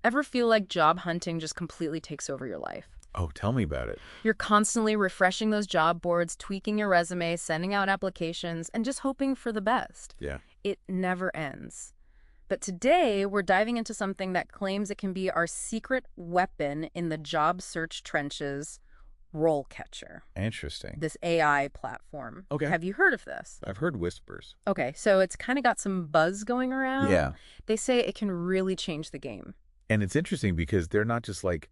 Ever feel like job hunting just completely takes over your life? Oh, tell me about it. You're constantly refreshing those job boards, tweaking your resume, sending out applications, and just hoping for the best. Yeah. It never ends. But today, we're diving into something that claims it can be our secret weapon in the job search trenches, RoleCatcher, Interesting. this AI platform. Okay. Have you heard of this? I've heard whispers. Okay, so it's kind of got some buzz going around. Yeah. They say it can really change the game. And it's interesting because they're not just like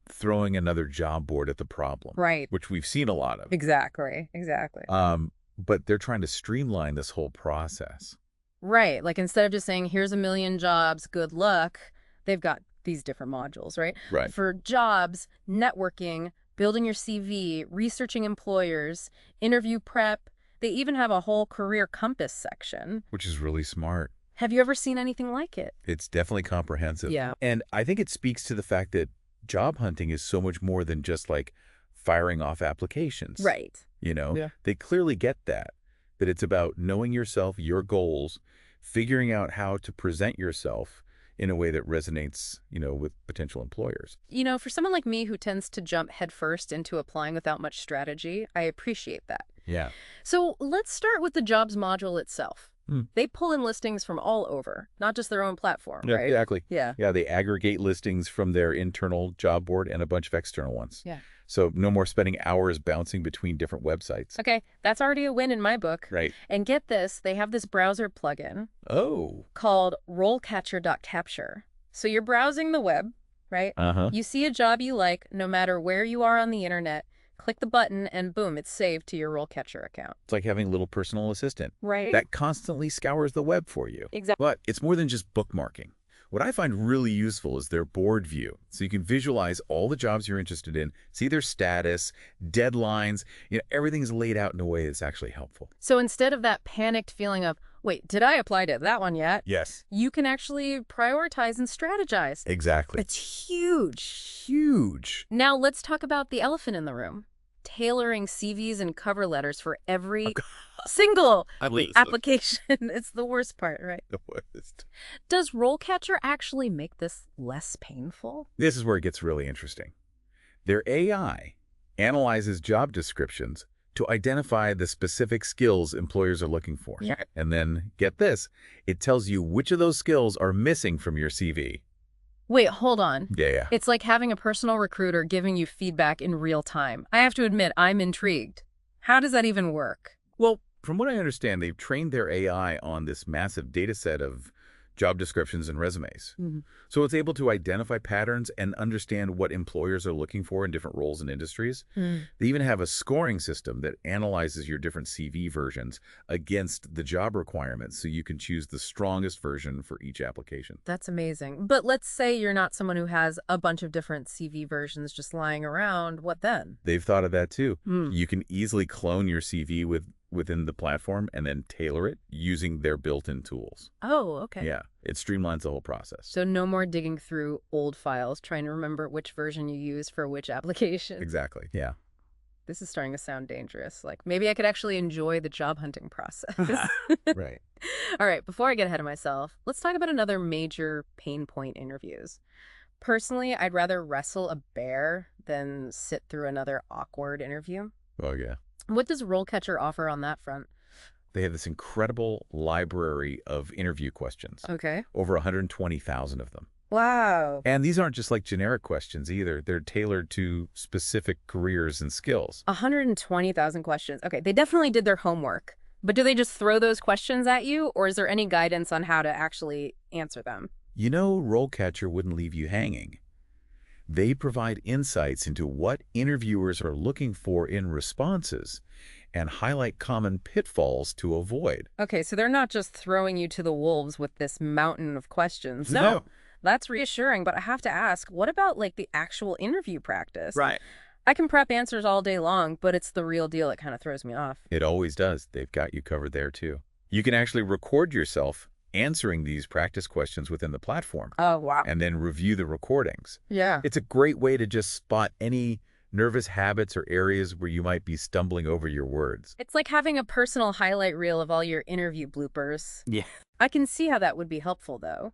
throwing another job board at the problem. Right. Which we've seen a lot of. Exactly. But they're trying to streamline this whole process. Right. Like instead of just saying, here's a million jobs, good luck, they've got these different modules, right? Right. For jobs, networking, building your CV, researching employers, interview prep. They even have a whole career compass section. Which is really smart. Have you ever seen anything like it? It's definitely comprehensive. Yeah. And I think it speaks to the fact that job hunting is so much more than just like firing off applications. Right. You know, Yeah. They clearly get that it's about knowing yourself, your goals, figuring out how to present yourself in a way that resonates, with potential employers. For someone like me who tends to jump headfirst into applying without much strategy, I appreciate that. Yeah. So let's start with the jobs module itself. Hmm. They pull in listings from all over, not just their own platform, Yeah, right? exactly. Yeah. Yeah, they aggregate listings from their internal job board and a bunch of external ones. Yeah. So no more spending hours bouncing between different websites. Okay, that's already a win in my book. Right. And get this, they have this browser plugin Oh. called RoleCatcher.capture. So you're browsing the web, right? Uh-huh. You see a job you like, no matter where you are on the internet, click the button, and boom, it's saved to your RoleCatcher account. It's like having a little personal assistant Right. that constantly scours the web for you. Exactly. But it's more than just bookmarking. What I find really useful is their board view. So you can visualize all the jobs you're interested in, see their status, deadlines, everything's laid out in a way that's actually helpful. So instead of that panicked feeling of, wait, did I apply to that one yet? Yes. You can actually prioritize and strategize. Exactly. It's huge. Huge. Now let's talk about the elephant in the room. Tailoring CVs and cover letters for every single application. It's the worst part, right? The worst. Does RoleCatcher actually make this less painful? This is where it gets really interesting. Their AI analyzes job descriptions to identify the specific skills employers are looking for. Yeah. And then, get this, it tells you which of those skills are missing from your CV. Wait, hold on. Yeah. It's like having a personal recruiter giving you feedback in real time. I have to admit, I'm intrigued. How does that even work? Well, from what I understand, they've trained their AI on this massive data set of job descriptions and resumes. Mm-hmm. So it's able to identify patterns and understand what employers are looking for in different roles and industries. Mm. They even have a scoring system that analyzes your different CV versions against the job requirements so you can choose the strongest version for each application. That's amazing. But let's say you're not someone who has a bunch of different CV versions just lying around. What then? They've thought of that too. Mm. You can easily clone your CV within the platform and then tailor it using their built-in tools. Oh, okay. Yeah, it streamlines the whole process. So no more digging through old files, trying to remember which version you use for which application. Exactly, yeah. This is starting to sound dangerous. Like, maybe I could actually enjoy the job hunting process. Right. All right, before I get ahead of myself, let's talk about another major pain point interviews. Personally, I'd rather wrestle a bear than sit through another awkward interview. Oh, yeah. What does RoleCatcher offer on that front? They have this incredible library of interview questions. Okay. Over 120,000 of them. Wow. And these aren't just like generic questions either. They're tailored to specific careers and skills. 120,000 questions. Okay, they definitely did their homework. But do they just throw those questions at you, or is there any guidance on how to actually answer them? RoleCatcher wouldn't leave you hanging. They provide insights into what interviewers are looking for in responses and highlight common pitfalls to avoid. Okay, so they're not just throwing you to the wolves with this mountain of questions. No. That's reassuring, but I have to ask, what about like the actual interview practice? Right. I can prep answers all day long, but it's the real deal that kind of throws me off. It always does. They've got you covered there too. You can actually record yourself answering these practice questions within the platform. Oh, wow. And then review the recordings. Yeah. It's a great way to just spot any nervous habits or areas where you might be stumbling over your words. It's like having a personal highlight reel of all your interview bloopers. Yeah. I can see how that would be helpful, though.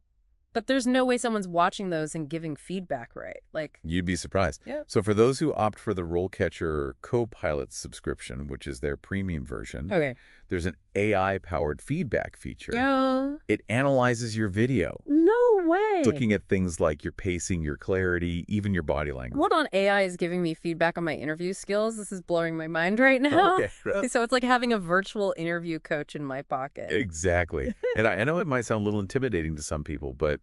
But there's no way someone's watching those and giving feedback, right? Like, You'd be surprised. yeah. So for those who opt for the RoleCatcher Copilot subscription, which is their premium version, Okay. there's an AI-powered feedback feature. Yeah. It analyzes your video, No way. looking at things like your pacing, your clarity, even your body language. Hold on, AI is giving me feedback on my interview skills. This is blowing my mind right now. Okay. So it's like having a virtual interview coach in my pocket. Exactly. And I know it might sound a little intimidating to some people, but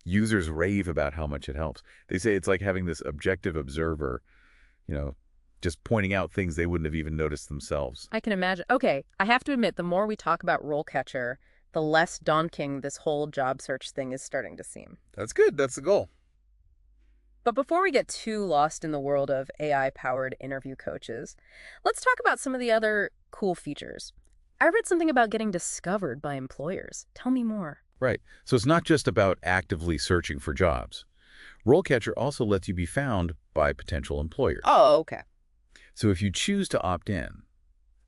users rave about how much it helps. They say it's like having this objective observer, just pointing out things they wouldn't have even noticed themselves. I can imagine. Okay, I have to admit, the more we talk about RoleCatcher, the less daunting this whole job search thing is starting to seem. That's good. That's the goal. But before we get too lost in the world of AI-powered interview coaches, let's talk about some of the other cool features. I read something about getting discovered by employers. Tell me more. Right. So it's not just about actively searching for jobs. RoleCatcher also lets you be found by potential employers. Oh, okay. So if you choose to opt in,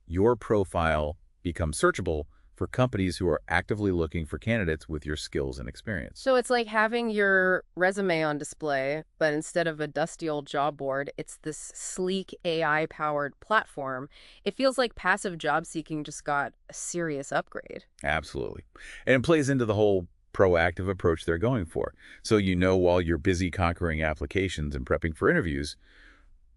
your profile becomes searchable for companies who are actively looking for candidates with your skills and experience. So it's like having your resume on display, but instead of a dusty old job board, it's this sleek AI-powered platform. It feels like passive job seeking just got a serious upgrade. Absolutely. And it plays into the whole proactive approach they're going for. So while you're busy conquering applications and prepping for interviews,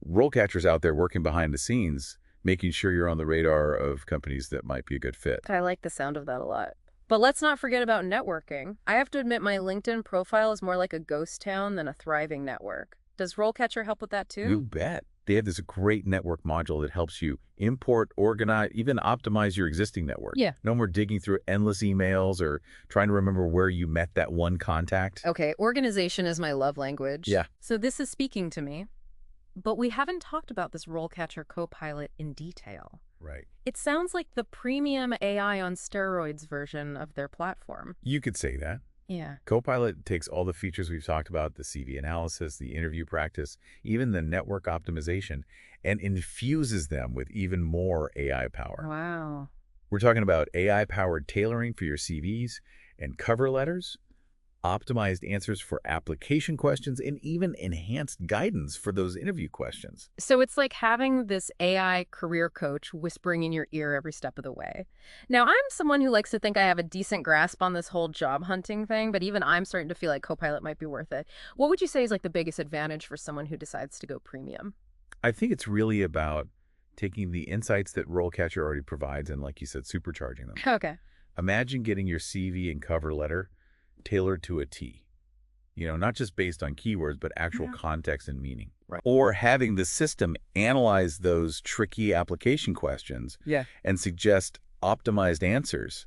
RoleCatcher's out there working behind the scenes, making sure you're on the radar of companies that might be a good fit. I like the sound of that a lot. But let's not forget about networking. I have to admit my LinkedIn profile is more like a ghost town than a thriving network. Does RoleCatcher help with that too? You bet. They have this great network module that helps you import, organize, even optimize your existing network. Yeah. No more digging through endless emails or trying to remember where you met that one contact. Okay, organization is my love language. Yeah. So this is speaking to me. But we haven't talked about this RoleCatcher Copilot in detail. Right. It sounds like the premium AI on steroids version of their platform. You could say that. Yeah. Copilot takes all the features we've talked about, the CV analysis, the interview practice, even the network optimization, and infuses them with even more AI power. Wow. We're talking about AI-powered tailoring for your CVs and cover letters, optimized answers for application questions, and even enhanced guidance for those interview questions. So it's like having this AI career coach whispering in your ear every step of the way. Now, I'm someone who likes to think I have a decent grasp on this whole job hunting thing, but even I'm starting to feel like Copilot might be worth it. What would you say is like the biggest advantage for someone who decides to go premium? I think it's really about taking the insights that RoleCatcher already provides and, like you said, supercharging them. Okay. Imagine getting your CV and cover letter tailored to a T. Not just based on keywords, but actual context and meaning. Right. Or having the system analyze those tricky application questions and suggest optimized answers,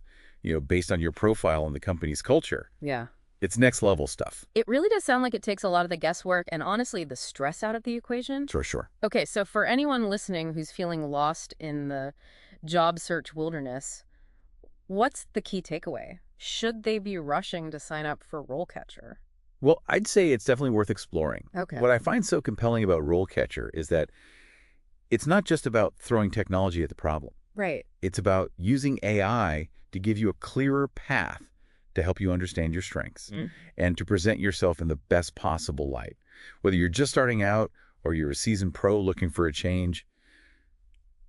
based on your profile and the company's culture. Yeah. It's next level stuff. It really does sound like it takes a lot of the guesswork and honestly the stress out of the equation. For sure. Okay, so for anyone listening who's feeling lost in the job search wilderness, what's the key takeaway? Should they be rushing to sign up for RoleCatcher? Well, I'd say it's definitely worth exploring. Okay. What I find so compelling about RoleCatcher is that it's not just about throwing technology at the problem. Right. It's about using AI to give you a clearer path to help you understand your strengths and to present yourself in the best possible light. Whether you're just starting out or you're a seasoned pro looking for a change,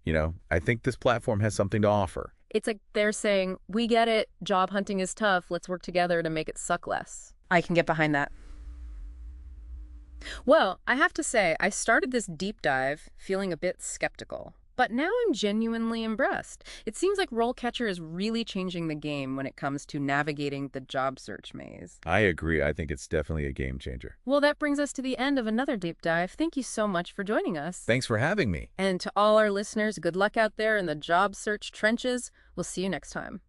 I think this platform has something to offer. It's like they're saying, we get it, job hunting is tough, let's work together to make it suck less. I can get behind that. Well, I have to say, I started this deep dive feeling a bit skeptical, but now I'm genuinely impressed. It seems like RoleCatcher is really changing the game when it comes to navigating the job search maze. I agree. I think it's definitely a game changer. Well, that brings us to the end of another deep dive. Thank you so much for joining us. Thanks for having me. And to all our listeners, good luck out there in the job search trenches. We'll see you next time.